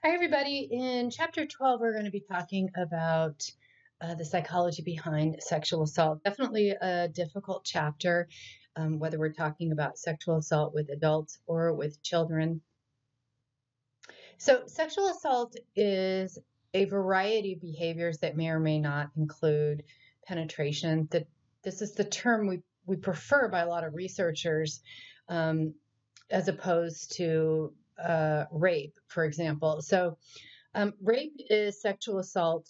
Hi, everybody. In chapter 12, we're going to be talking about the psychology behind sexual assault. Definitely a difficult chapter, whether we're talking about sexual assault with adults or with children. So, sexual assault is a variety of behaviors that may or may not include penetration. This is the term we prefer by a lot of researchers, um, as opposed to rape, for example. So, rape is sexual assault.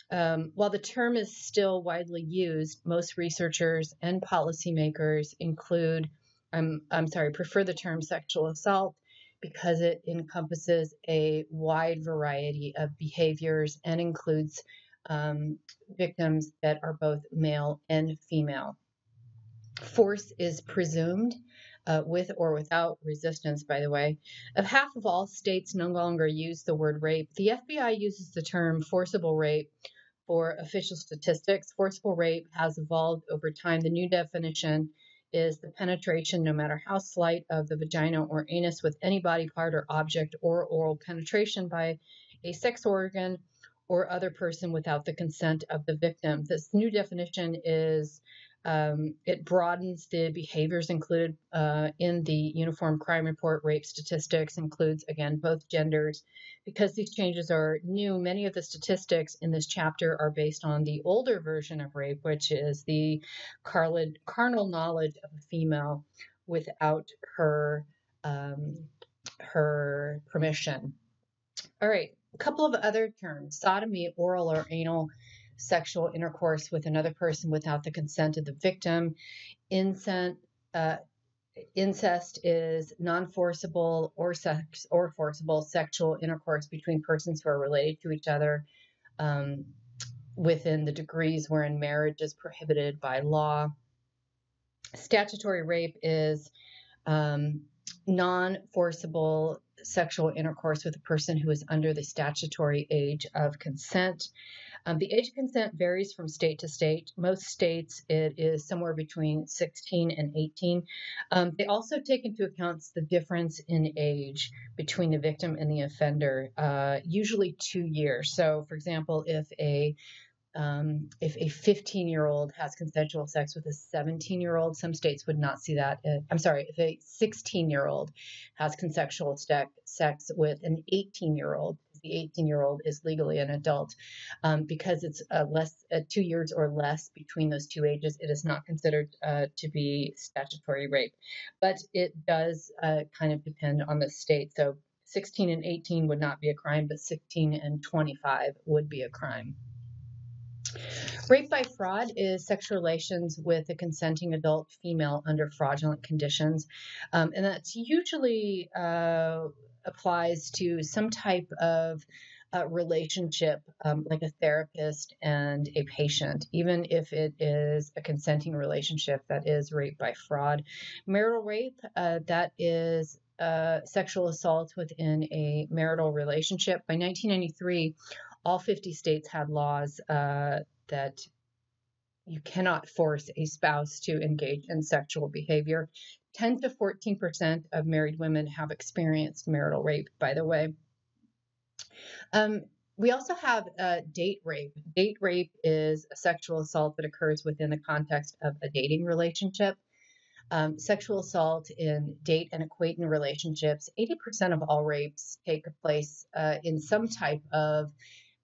While the term is still widely used, most researchers and policymakers prefer the term sexual assault because it encompasses a wide variety of behaviors and includes victims that are both male and female. Force is presumed, with or without resistance, by the way. Of half of all states no longer use the word rape. The FBI uses the term forcible rape for official statistics. Forcible rape has evolved over time. The new definition is the penetration, no matter how slight, of the vagina or anus with any body part or object, or oral penetration by a sex organ or other person without the consent of the victim. This new definition it broadens the behaviors included in the Uniform Crime Report. Rape statistics includes, again, both genders. Because these changes are new, many of the statistics in this chapter are based on the older version of rape, which is the carnal knowledge of a female without her permission. All right, a couple of other terms: sodomy, oral or anal sexual intercourse with another person without the consent of the victim. Incest, incest is non-forcible or forcible sexual intercourse between persons who are related to each other within the degrees wherein marriage is prohibited by law. Statutory rape is non-forcible sexual intercourse with a person who is under the statutory age of consent. The age of consent varies from state to state. Most states, it is somewhere between 16 and 18. They also take into account the difference in age between the victim and the offender, usually 2 years. So, for example, if a 15-year-old has consensual sex with a 17-year-old, some states would not see that. If a 16-year-old has consensual sex with an 18-year-old, the 18-year-old is legally an adult. Because it's 2 years or less between those two ages, it is not considered to be statutory rape. But it does kind of depend on the state. So 16 and 18 would not be a crime, but 16 and 25 would be a crime. Rape by fraud is sexual relations with a consenting adult female under fraudulent conditions. And that's usually applies to some type of relationship, like a therapist and a patient, even if it is a consenting relationship. That is rape by fraud. Marital rape, that is sexual assault within a marital relationship. By 1993, all 50 states had laws that you cannot force a spouse to engage in sexual behavior. 10 to 14% of married women have experienced marital rape, by the way. We also have date rape. Date rape is a sexual assault that occurs within the context of a dating relationship. Sexual assault in date and acquaintance relationships, 80% of all rapes take place in some type of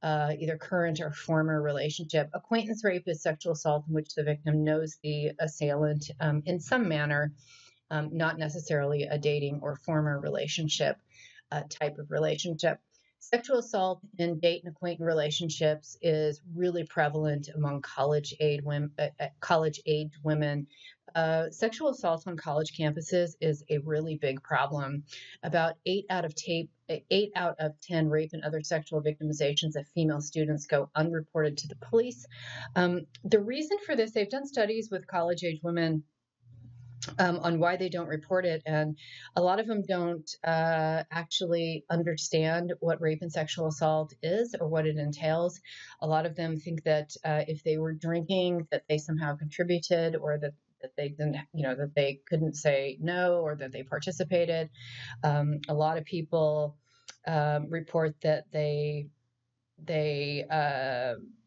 either current or former relationship. Acquaintance rape is sexual assault in which the victim knows the assailant in some manner, not necessarily a dating or former relationship type of relationship. Sexual assault in date and acquaintance relationships is really prevalent among college-age women. Sexual assault on college campuses is a really big problem. About 8 out of 10 rape and other sexual victimizations of female students go unreported to the police. The reason for this, they've done studies with college-age women on why they don't report it. And a lot of them don't actually understand what rape and sexual assault is or what it entails. A lot of them think that if they were drinking, that they somehow contributed, or that they didn't, that they couldn't say no, or that they participated. A lot of people report that they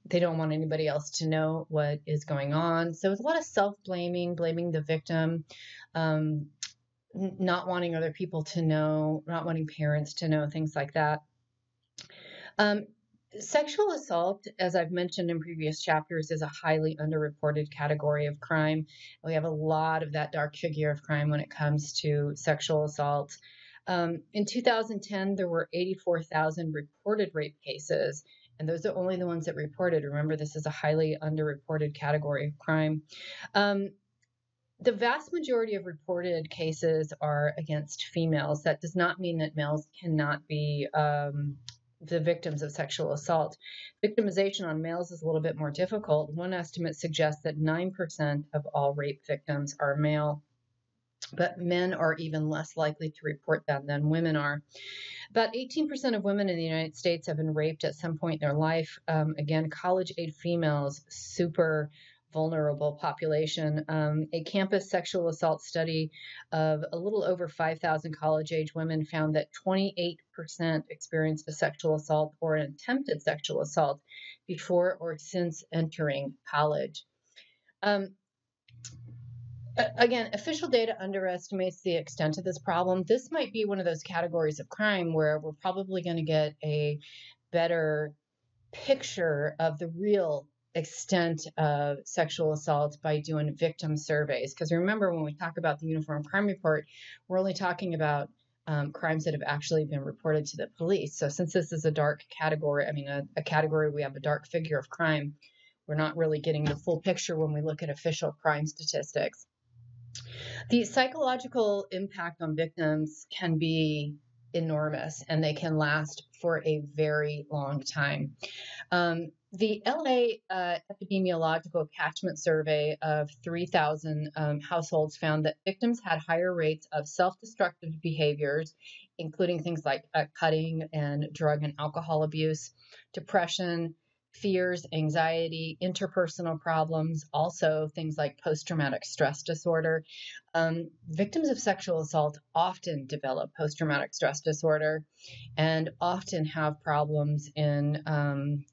don't want anybody else to know what is going on. So it's a lot of self-blaming, blaming the victim, um, not wanting other people to know, not wanting parents to know, things like that. Um, Sexual assault, as I've mentioned in previous chapters, is a highly underreported category of crime. We have a lot of that dark figure of crime when it comes to sexual assault. In 2010, there were 84,000 reported rape cases, and those are only the ones that reported. Remember, this is a highly underreported category of crime. The vast majority of reported cases are against females. That does not mean that males cannot be the victims of sexual assault. Victimization on males is a little bit more difficult. One estimate suggests that 9% of all rape victims are male, but men are even less likely to report that than women are. About 18% of women in the United States have been raped at some point in their life. Again, college-age females, super vulnerable population. A campus sexual assault study of a little over 5,000 college-age women found that 28% experienced a sexual assault or an attempted sexual assault before or since entering college. Again, official data underestimates the extent of this problem. This might be one of those categories of crime where we're probably going to get a better picture of the real extent of sexual assault by doing victim surveys. Because remember, when we talk about the Uniform Crime Report, we're only talking about crimes that have actually been reported to the police. So since this is a dark category, a category we have a dark figure of crime, we're not really getting the full picture when we look at official crime statistics. The psychological impact on victims can be enormous, and they can last for a very long time. The LA Epidemiological Catchment Survey of 3,000 households found that victims had higher rates of self-destructive behaviors, including things like cutting and drug and alcohol abuse, depression, fears, anxiety, interpersonal problems, also things like post-traumatic stress disorder. Victims of sexual assault often develop post-traumatic stress disorder and often have problems in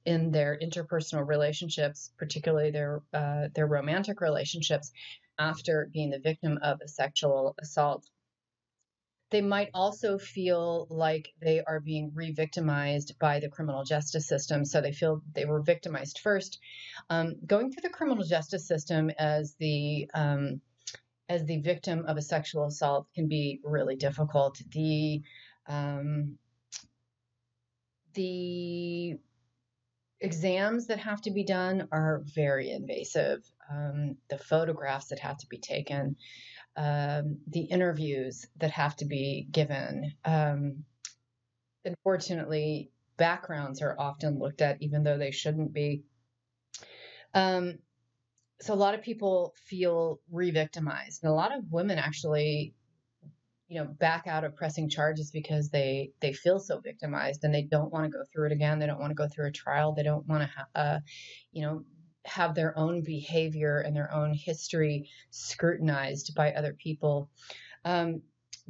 their interpersonal relationships, particularly their romantic relationships, after being the victim of a sexual assault. They might also feel like they are being re-victimized by the criminal justice system. So they feel they were victimized first. Going through the criminal justice system as the victim of a sexual assault can be really difficult. The exams that have to be done are very invasive. The photographs that have to be taken, the interviews that have to be given. Unfortunately, backgrounds are often looked at, even though they shouldn't be. So a lot of people feel re-victimized, and a lot of women actually, back out of pressing charges because they feel so victimized and they don't want to go through it again. They don't want to go through a trial. They don't want to, have their own behavior and their own history scrutinized by other people. The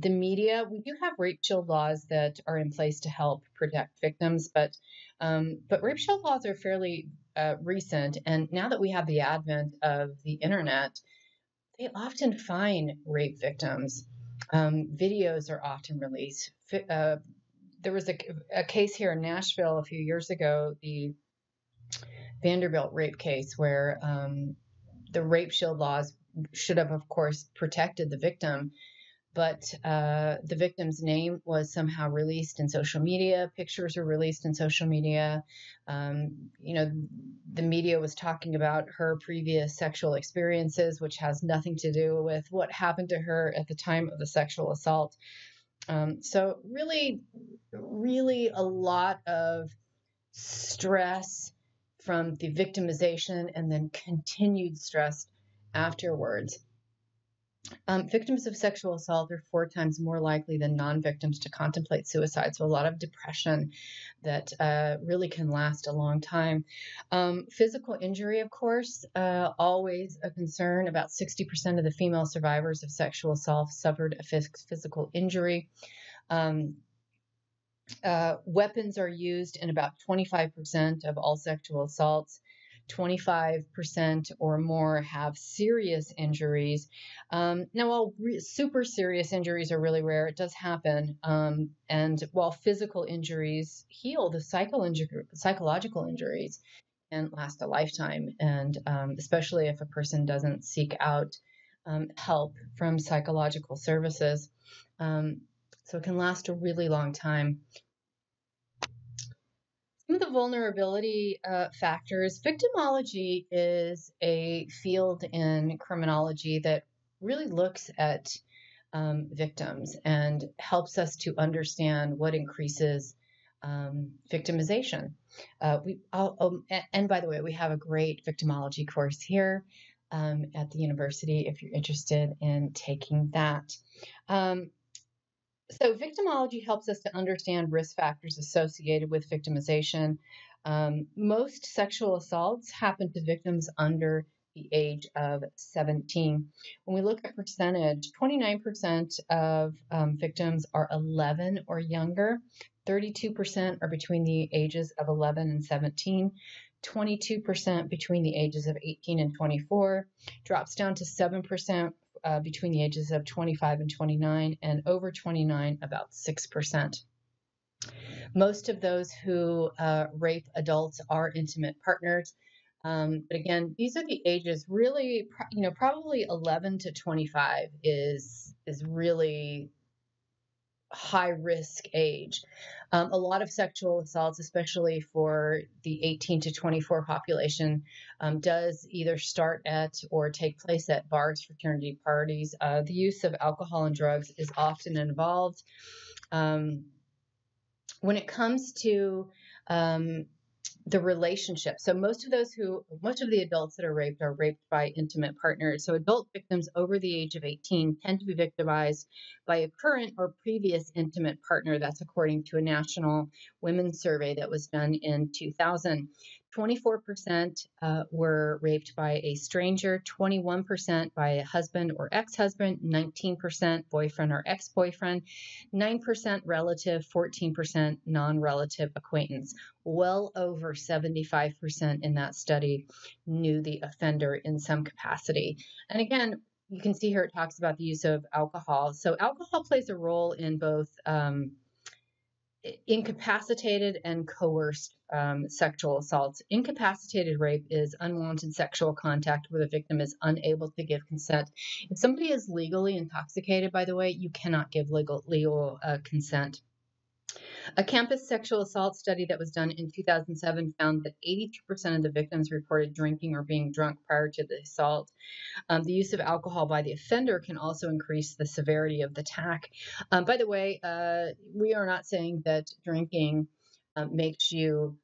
media, we do have rape shield laws that are in place to help protect victims, but rape shield laws are fairly recent. And now that we have the advent of the internet, they often find rape victims. Videos are often released. There was a case here in Nashville a few years ago, the Vanderbilt rape case, where the rape shield laws should have, of course, protected the victim, but the victim's name was somehow released in social media. Pictures were released in social media. The media was talking about her previous sexual experiences, which has nothing to do with what happened to her at the time of the sexual assault. So really, really a lot of stress from the victimization and then continued stress afterwards. Victims of sexual assault are 4 times more likely than non-victims to contemplate suicide. So a lot of depression that really can last a long time. Physical injury, of course, always a concern. About 60% of the female survivors of sexual assault suffered a physical injury. Weapons are used in about 25% of all sexual assaults. 25% or more have serious injuries. Now, while super serious injuries are really rare, it does happen. And while physical injuries heal, the psychological injuries can last a lifetime. And especially if a person doesn't seek out help from psychological services. So it can last a really long time. Some of the vulnerability factors, victimology is a field in criminology that really looks at victims and helps us to understand what increases victimization. And by the way, we have a great victimology course here at the university if you're interested in taking that. So victimology helps us to understand risk factors associated with victimization. Most sexual assaults happen to victims under the age of 17. When we look at percentage, 29% of victims are 11 or younger, 32% are between the ages of 11 and 17, 22% between the ages of 18 and 24, drops down to 7% between the ages of 25 and 29, and over 29, about 6%. Most of those who rape adults are intimate partners. But again, these are the ages really, probably 11 to 25 is really high risk age. A lot of sexual assaults, especially for the 18 to 24 population, does either start at or take place at bars, fraternity parties. The use of alcohol and drugs is often involved. When it comes to the relationship. So most of the adults that are raped by intimate partners. So adult victims over the age of 18 tend to be victimized by a current or previous intimate partner. That's according to a national women's survey that was done in 2000. 24% were raped by a stranger, 21% by a husband or ex-husband, 19% boyfriend or ex-boyfriend, 9% relative, 14% non-relative acquaintance. Well over 75% in that study knew the offender in some capacity. And again, you can see here it talks about the use of alcohol. So alcohol plays a role in both incapacitated and coerced sexual assaults. Incapacitated rape is unwanted sexual contact where the victim is unable to give consent. If somebody is legally intoxicated, by the way, you cannot give legal consent. A campus sexual assault study that was done in 2007 found that 82% of the victims reported drinking or being drunk prior to the assault. The use of alcohol by the offender can also increase the severity of the attack. By the way, we are not saying that drinking makes you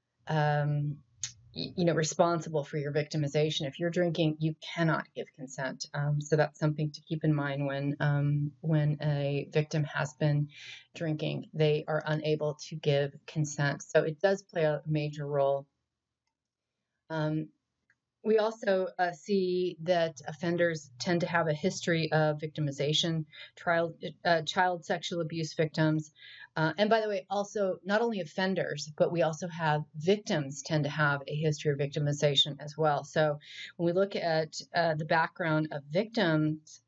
responsible for your victimization. If you're drinking, you cannot give consent. So that's something to keep in mind when a victim has been drinking. They are unable to give consent. So it does play a major role. We also see that offenders tend to have a history of victimization, child sexual abuse victims. And by the way, also not only offenders, but we also have victims tend to have a history of victimization as well. So when we look at the background of victims,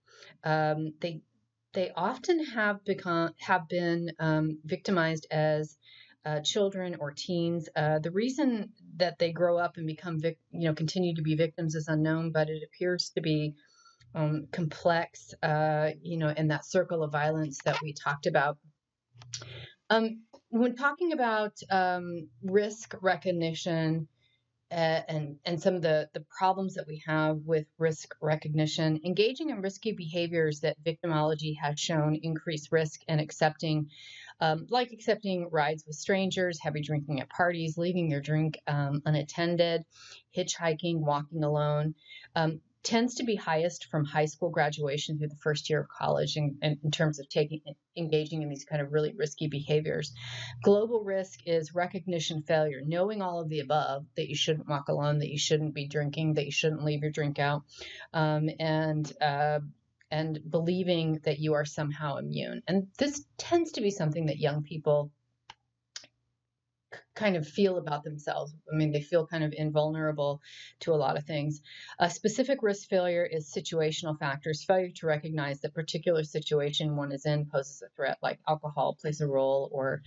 they often have been victimized as children or teens. The reason that they grow up and become continue to be victims is unknown, but it appears to be complex, in that circle of violence that we talked about. When talking about risk recognition and some of the problems that we have with risk recognition, engaging in risky behaviors that victimology has shown increase risk and accepting rides with strangers, heavy drinking at parties, leaving your drink unattended, hitchhiking, walking alone, tends to be highest from high school graduation through the first year of college in terms of engaging in these kind of really risky behaviors. Global risk is recognition failure, knowing all of the above, that you shouldn't walk alone, that you shouldn't be drinking, that you shouldn't leave your drink out, and believing that you are somehow immune. And this tends to be something that young people kind of feel about themselves. I mean, they feel kind of invulnerable to a lot of things. A specific risk failure is situational factors, failure to recognize that particular situation one is in poses a threat, like alcohol plays a role, or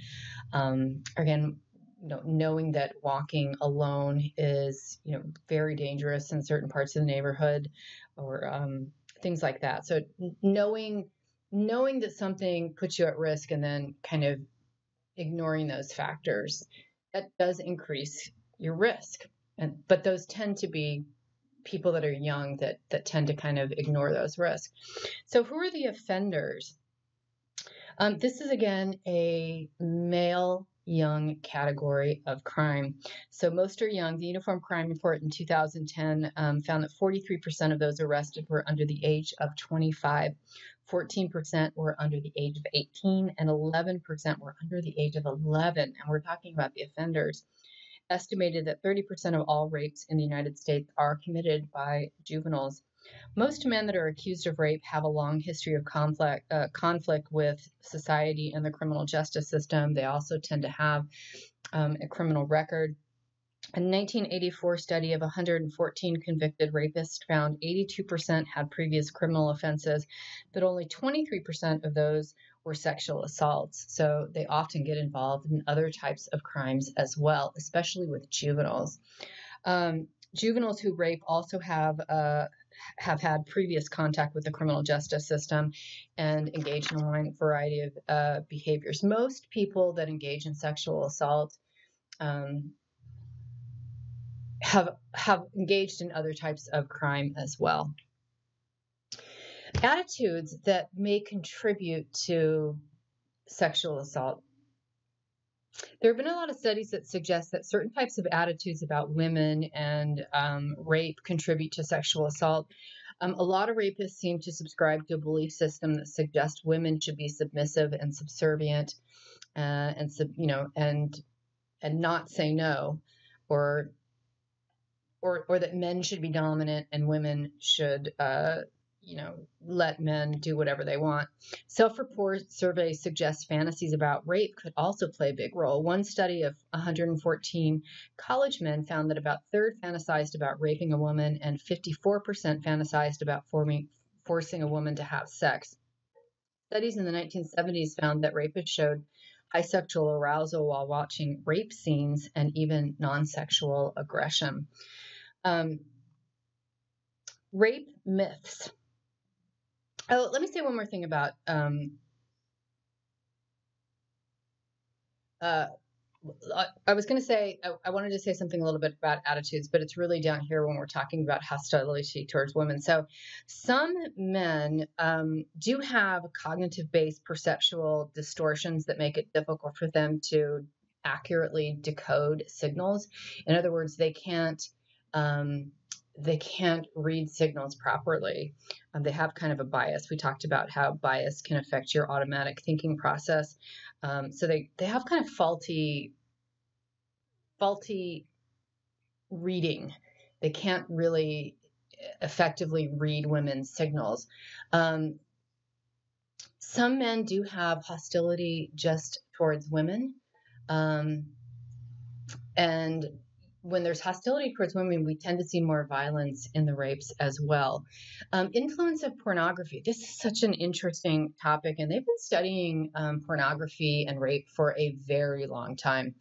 again, knowing that walking alone is, very dangerous in certain parts of the neighborhood, or things like that. So knowing that something puts you at risk and then kind of ignoring those factors, that does increase your risk. But those tend to be people that are young that tend to kind of ignore those risks. So who are the offenders? This is again a male young category of crime. So most are young. The Uniform Crime Report in 2010 found that 43% of those arrested were under the age of 25. 14% were under the age of 18, and 11% were under the age of 11. And we're talking about the offenders. Estimated that 30% of all rapes in the United States are committed by juveniles. Most men that are accused of rape have a long history of conflict with society and the criminal justice system. They also tend to have a criminal record. A 1984 study of 114 convicted rapists found 82% had previous criminal offenses, but only 23% of those were sexual assaults. So they often get involved in other types of crimes as well, especially with juveniles. Juveniles who rape also have had previous contact with the criminal justice system and engage in a wide variety of behaviors. Most people that engage in sexual assault have engaged in other types of crime as well. Attitudes that may contribute to sexual assault. There have been a lot of studies that suggest that certain types of attitudes about women and rape contribute to sexual assault. A lot of rapists seem to subscribe to a belief system that suggests women should be submissive and subservient, and not say no, or that men should be dominant and women should let men do whatever they want. Self-report surveys suggest fantasies about rape could also play a big role. One study of 114 college men found that about a third fantasized about raping a woman and 54% fantasized about forcing a woman to have sex. Studies in the 1970s found that rapists showed high sexual arousal while watching rape scenes and even non-sexual aggression. Rape myths. Oh, let me say one more thing about I was going to say, I wanted to say something a little bit about attitudes, but it's really down here when we're talking about hostility towards women. So some men do have cognitive-based perceptual distortions that make it difficult for them to accurately decode signals. In other words, they can't read signals properly. They have kind of a bias. We talked about how bias can affect your automatic thinking process. So they have kind of faulty reading. They can't really effectively read women's signals. Some men do have hostility just towards women. And when there's hostility towards women, we tend to see more violence in the rapes as well. Influence of pornography. This is such an interesting topic, and they've been studying pornography and rape for a very long time.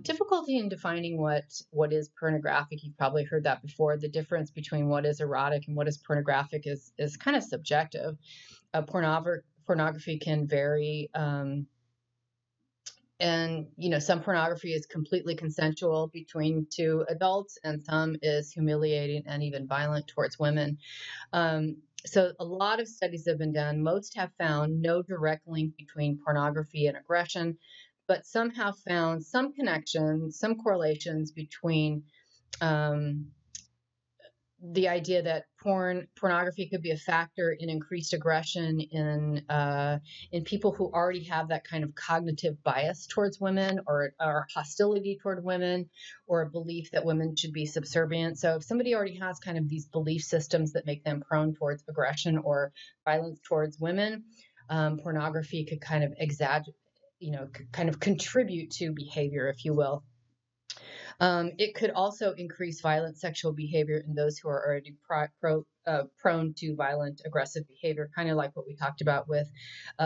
Difficulty in defining what is pornographic. You've probably heard that before. The difference between what is erotic and what is pornographic is kind of subjective. Pornography can vary. And, some pornography is completely consensual between two adults, and some is humiliating and even violent towards women. So a lot of studies have been done. Most have found no direct link between pornography and aggression, but some have found some connections, some correlations between the idea that pornography could be a factor in increased aggression in people who already have that kind of cognitive bias towards women, or hostility toward women, or a belief that women should be subservient. So if somebody already has kind of these belief systems that make them prone towards aggression or violence towards women, pornography could kind of kind of contribute to behavior, if you will. It could also increase violent sexual behavior in those who are already prone to violent, aggressive behavior, kind of like what we talked about with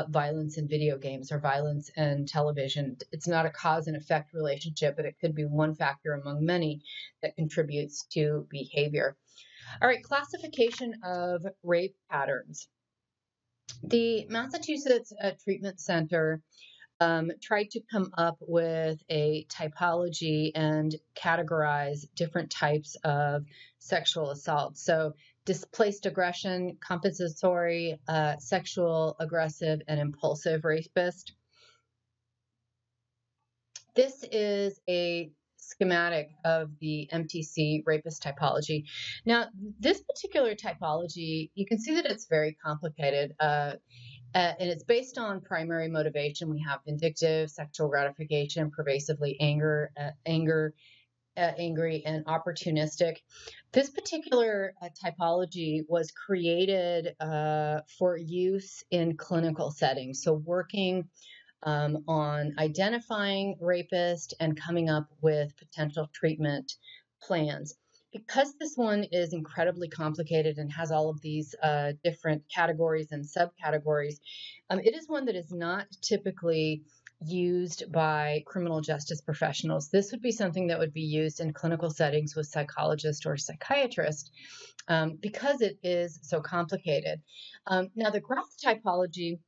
violence in video games or violence in television. It's not a cause and effect relationship, but it could be one factor among many that contributes to behavior. All right, classification of rape patterns. The Massachusetts Treatment Center tried to come up with a typology and categorize different types of sexual assault. So, displaced aggression, compensatory, sexual, aggressive, and impulsive rapist. This is a schematic of the MTC rapist typology. Now, this particular typology, you can see that it's very complicated. And it's based on primary motivation. We have vindictive, sexual gratification, pervasively angry, and opportunistic. This particular typology was created for use in clinical settings. So working on identifying rapists and coming up with potential treatment plans. Because this one is incredibly complicated and has all of these different categories and subcategories, it is one that is not typically used by criminal justice professionals. This would be something that would be used in clinical settings with psychologists or psychiatrists because it is so complicated. Now, the Groth typology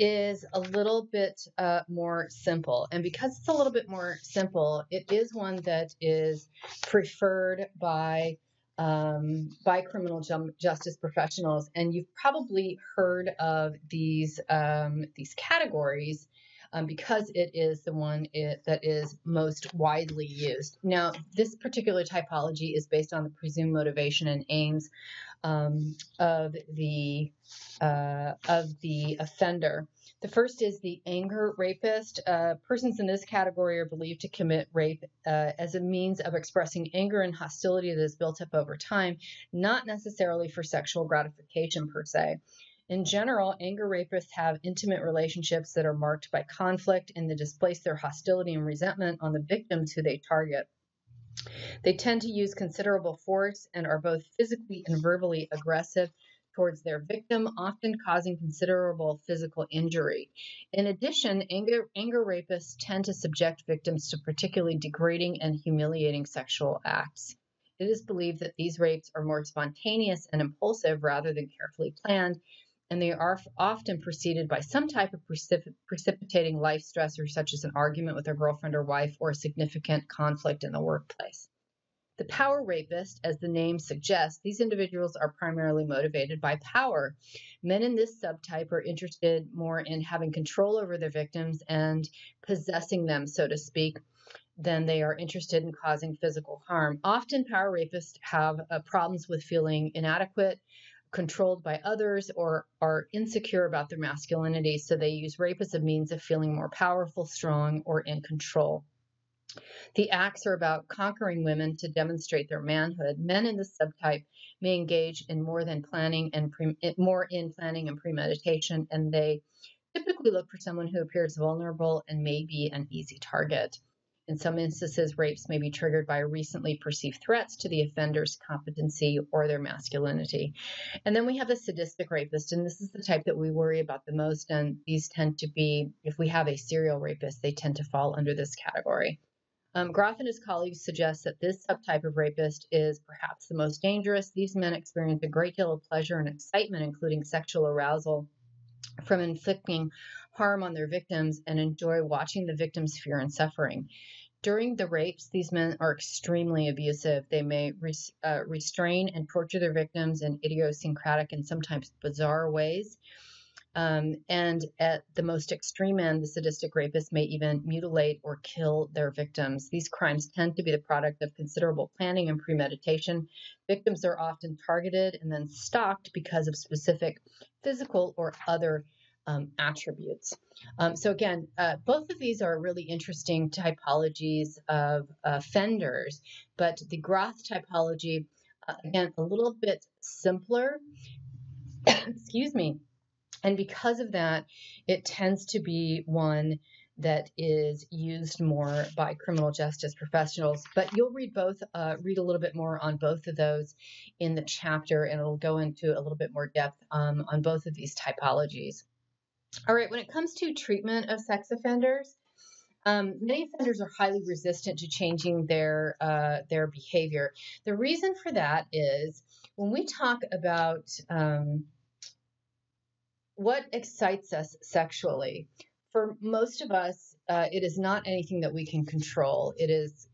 is a little bit more simple. And because it's a little bit more simple, it is one that is preferred by criminal justice professionals. And you've probably heard of these categories because it is the one that is most widely used. Now, this particular typology is based on the presumed motivation and aims of the offender. The first is the anger rapist. Persons in this category are believed to commit rape as a means of expressing anger and hostility that is built up over time, not necessarily for sexual gratification per se. In general, anger rapists have intimate relationships that are marked by conflict, and they displace their hostility and resentment on the victims who they target. They tend to use considerable force and are both physically and verbally aggressive towards their victim, often causing considerable physical injury. In addition, anger rapists tend to subject victims to particularly degrading and humiliating sexual acts. It is believed that these rapes are more spontaneous and impulsive rather than carefully planned, and they are often preceded by some type of precipitating life stressor, such as an argument with a girlfriend or wife or a significant conflict in the workplace. The power rapist, as the name suggests, these individuals are primarily motivated by power. Men in this subtype are interested more in having control over their victims and possessing them, so to speak, than they are interested in causing physical harm. Often, power rapists have problems with feeling inadequate, controlled by others, or are insecure about their masculinity, so they use rape as a means of feeling more powerful, strong, or in control. The acts are about conquering women to demonstrate their manhood. Men in this subtype may engage in more in planning and premeditation, and they typically look for someone who appears vulnerable and may be an easy target. In some instances, rapes may be triggered by recently perceived threats to the offender's competency or their masculinity. And then we have the sadistic rapist, and this is the type that we worry about the most. And these tend to be, if we have a serial rapist, they tend to fall under this category. Groth and his colleagues suggest that this subtype of rapist is perhaps the most dangerous. These men experience a great deal of pleasure and excitement, including sexual arousal, from inflicting harm on their victims and enjoy watching the victims' fear and suffering. During the rapes, these men are extremely abusive. They may restrain and torture their victims in idiosyncratic and sometimes bizarre ways. And at the most extreme end, the sadistic rapist may even mutilate or kill their victims. These crimes tend to be the product of considerable planning and premeditation. Victims are often targeted and then stalked because of specific physical or other attributes. So again, both of these are really interesting typologies of offenders, but the Groth typology, again, a little bit simpler, excuse me, And because of that, it tends to be one that is used more by criminal justice professionals. But you'll read read a little bit more on both of those in the chapter, and it'll go into a little bit more depth on both of these typologies. All right, when it comes to treatment of sex offenders, many offenders are highly resistant to changing their behavior. The reason for that is when we talk about what excites us sexually, for most of us, it is not anything that we can control. It is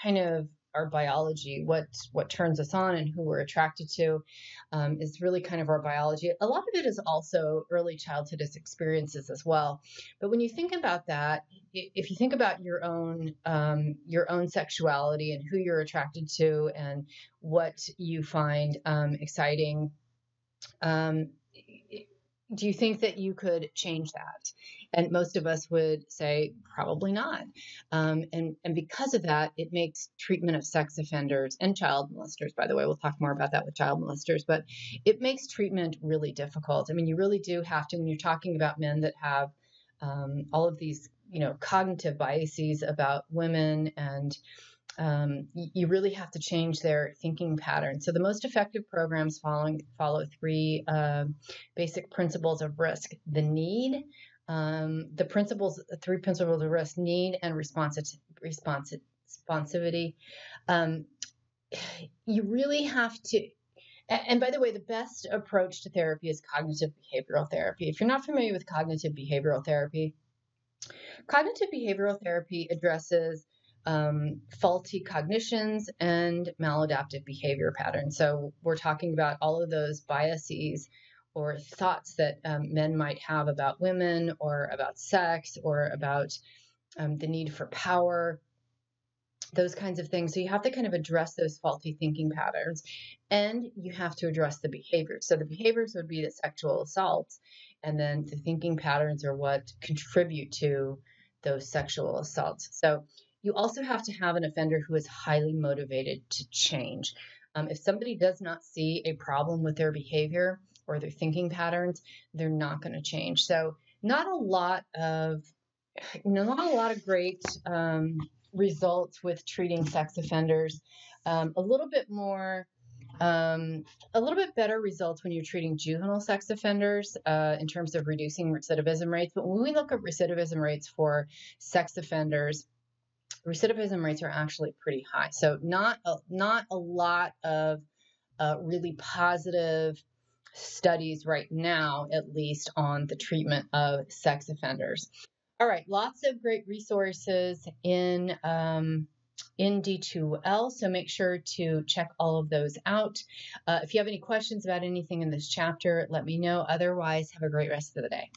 kind of our biology. What turns us on and who we're attracted to is really kind of our biology. A lot of it is also early childhood experiences as well. But when you think about that, if you think about your own sexuality and who you're attracted to and what you find exciting. Do you think that you could change that? And most of us would say probably not. And because of that, it makes treatment of sex offenders and child molesters, by the way, we'll talk more about that with child molesters, but it makes treatment really difficult. I mean, you really do have to, when you're talking about men that have all of these, cognitive biases about women, and you really have to change their thinking pattern. So the most effective programs follow three basic principles of risk: the need, three principles of risk: need and responsivity. You really have to. And by the way, the best approach to therapy is cognitive behavioral therapy. If you're not familiar with cognitive behavioral therapy addresses faulty cognitions and maladaptive behavior patterns. So we're talking about all of those biases or thoughts that men might have about women or about sex or about the need for power, those kinds of things. So you have to kind of address those faulty thinking patterns, and you have to address the behaviors. So the behaviors would be the sexual assaults, and then the thinking patterns are what contribute to those sexual assaults. So you also have to have an offender who is highly motivated to change. If somebody does not see a problem with their behavior or their thinking patterns, they're not going to change. So not a lot of great results with treating sex offenders. A little bit better results when you're treating juvenile sex offenders in terms of reducing recidivism rates. But when we look at recidivism rates for sex offenders, recidivism rates are actually pretty high. So not a lot of really positive studies right now, at least on the treatment of sex offenders. All right, lots of great resources in D2L, so make sure to check all of those out. If you have any questions about anything in this chapter, let me know. Otherwise, have a great rest of the day.